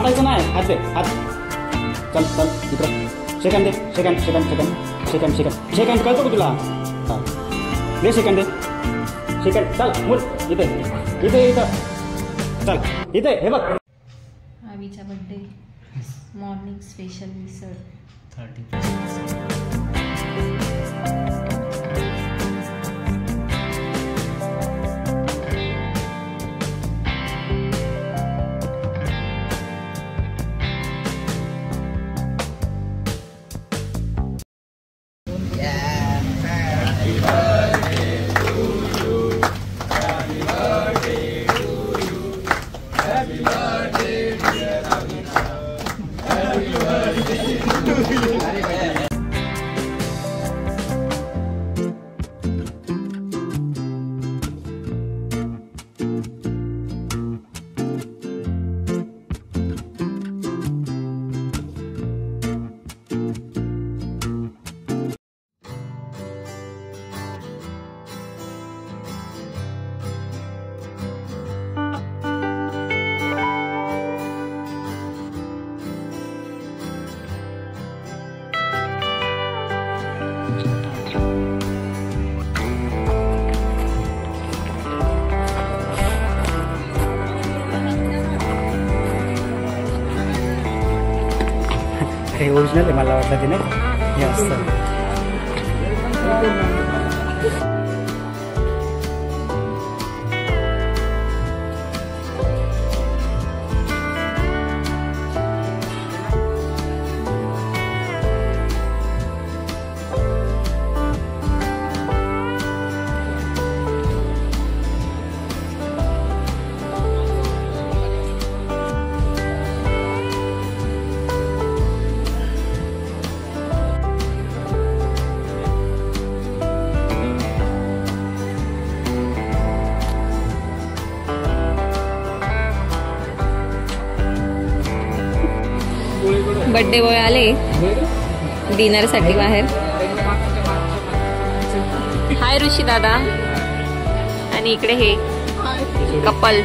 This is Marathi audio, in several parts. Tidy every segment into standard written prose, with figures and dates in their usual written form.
चालायचं नाही. हात दे हात. चल चल इकडं. सेकंड दे. Second second second second second second कळतो का तुला? हां दे सेकंड दे. सेकंड चल मूल इथे इथे इथं चल इथे हे बघ. आवीचा बर्थडे मॉर्निंग स्पेशल मिसळ 30. हे ओरिजिनल आहे मला वाटलं ते नाही हे असतं. बर्थडे बॉय आले डिनर साठी बाहेर. हाय ऋषी दादा. आणि इकडे हे कपल.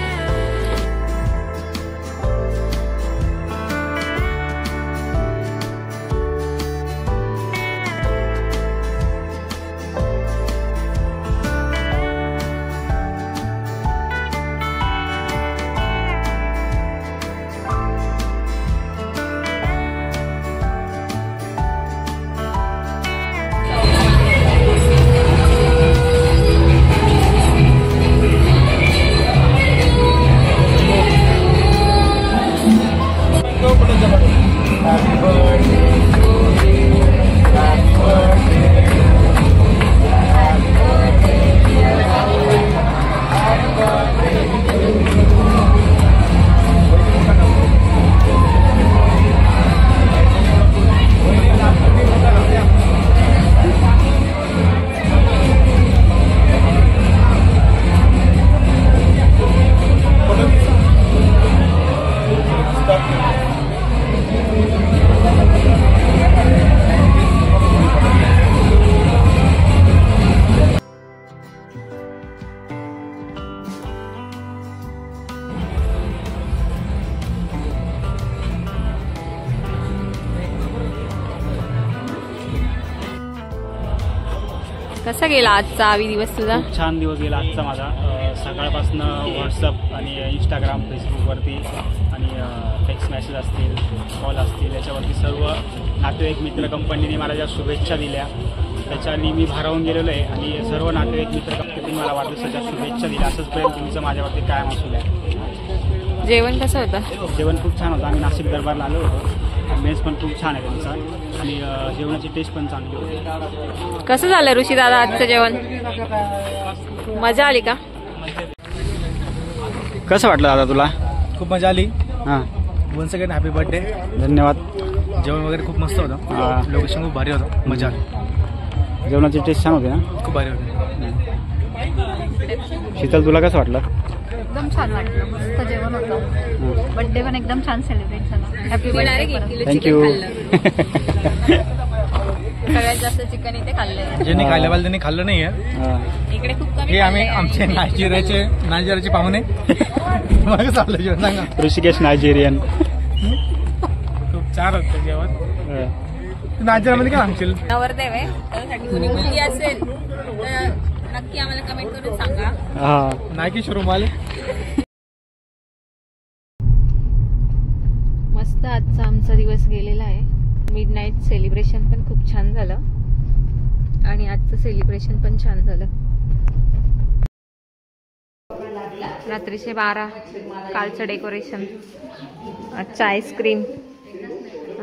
कसा गेला आजचा आवी दिवस तुझा? खूप छान दिवस गेला आजचा माझा. सकाळपासून व्हॉट्सअप आणि इंस्टाग्राम फेसबुकवरती आणि टेक्स्ट मेसेज असतील कॉल असतील याच्यावरती सर्व नातेवाईक मित्र कंपनीने मला ज्या शुभेच्छा दिल्या त्याच्यानी मी भारावून गेलेलो आहे. आणि सर्व नातेवाईक मित्र कंपनीने मला वाढदिवसाच्या शुभेच्छा दिल्या. असंच प्रेम तुमचं माझ्यावरती कायम असू द्या. जेवण कसं होतं? जेवण खूप छान होतं. आम्ही नाशिक दरबारला आलो होतो. मेस पण खूप छान आहे त्यांचा आणि जेवणाची टेस्ट पण चांगली होती. कसं झालं ऋषी दादा आजचं जेवण? मजा आली का? कसं वाटलं दादा तुला? खूप मजा आली. हां वन्स अगेन हॅपी बर्थडे. धन्यवाद. जेवण वगैरे खूप मस्त होतं. लोकेशन खूप भारी होतं. मजा आली. जेवणाची टेस्ट छान होती ना? खूप भारी होती. शीतल तुला कसं वाटलं? एकदम छान वाटलं. मस्त जेवण होतं. बर्थडे पण एकदम छान सेलिब्रेट झाला. Happy birthday. थँक्यू. सगळ्यात जास्त चिकन इथे खाल्लं. ज्यांनी खायला पाहिजे त्यांनी खाल्लं नाहीये. इकडे खूप कमी. हे आम्ही आमचे नायजेरियाचे पाहुणे. मग चाललं जेवण सांगा. ऋषिकेश नायजेरियन. खूप चार होतं जेवण. तू नाचण्यामध्ये काय सांगशील? नवरदेव आहे त्यासाठी कोणी मुलगी असेल तर नक्की आम्हाला कमेंट करून सांगा. हा नाही की शोरूम मस्त आजचा आमचा दिवस गेलेला आहे. मिड नाईट सेलिब्रेशन पण खूप छान झालं आणि आजचं सेलिब्रेशन पण छान झालं. रात्रीचे 12 कालचं डेकोरेशन, आजचं आईस्क्रीम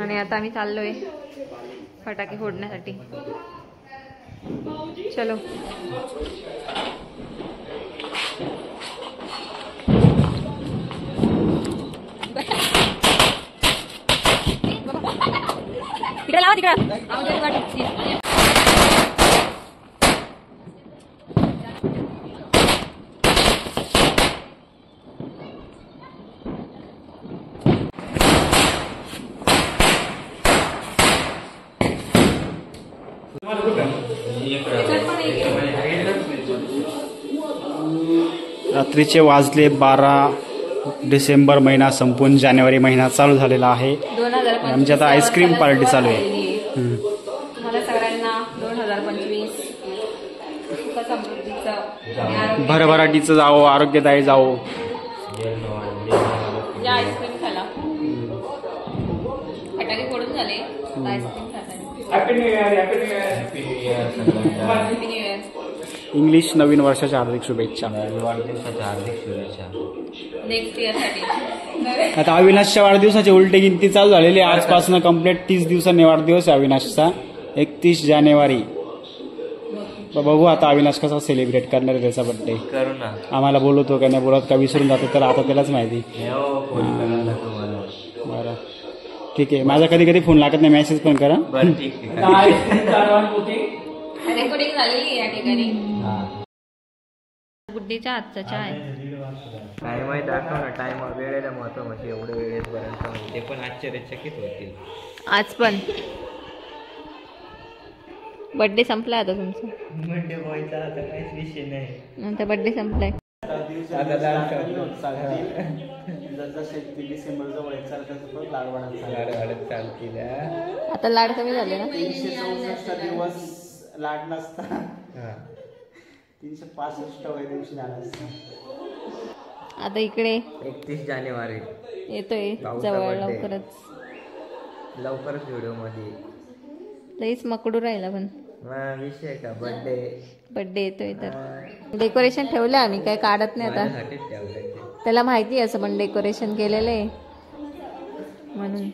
आणि आता आम्ही चाललोय फटाके फोडण्यासाठी. चलो तिकडे लावा तिकडं. रात्रीचे वाजले 12. डिसेंबर महिना संपून जानेवारी महिना चालू झालेला आहे. 2025 आमची आता आईस्क्रीम पार्टी चालू आहे. तुम्हाला सगळ्यांना 2025 सुख समृद्धीचं भरभराटीचं जावो, आरोग्यदायी जावो. या आईस्क्रीम खाला. फटाके फोडून झाले, आईस्क्रीम खाता. Happy new year. इंग्लिश नवीन वर्षाच्या हार्दिक शुभेच्छा. नेक्स्ट इयर साठी. आता अविनाशच्या वाढदिवसाची उलटी गिनती चालू झालेली आहे. आजपासून कंप्लीट 30 दिवसांनी वाढदिवस आहे अविनाशचा. 31 जानेवारी. बघू आता अविनाश कसा सेलिब्रेट करणार आहे त्याचा बर्थडे. आम्हाला बोलवतो का नाही बोलत का विसरून जातो तर आता त्यालाच माहिती. बरं ठीक आहे. माझा कधी कधी फोन लागत नाही, मेसेज पण करा. रेकॉर्डिंग झालेली या ठिकाणी. गुड्डीच्या हातचा चहा आहे. काय माहिती दाखव ना. टाइम वेळेला महत्व म्हणजे एवढं वेळेपर्यंत ते पण आश्चर्यचकित होतील. आज पण बर्थडे संपलाय आता तुमचा. बर्थडे बॉयचा आता काहीच विषय नाही. नंतर बर्थडे संपलाय. आता लाड कमी झाले ना. 364 दिवस लाड नसता, 365 दिवशी लाड असता. आता इकडे 31 जानेवारी येतोय भाऊचा जवळ. birthday. लवकरच व्हिडिओ मध्ये लईच मकडू राहिला पण. विषय का बर्थडे येतोय तर डेकोरेशन ठेवलं आम्ही, काय काढत नाही आता. ठेवलं त्याला माहिती असं पण डेकोरेशन केलेलं आहे म्हणून.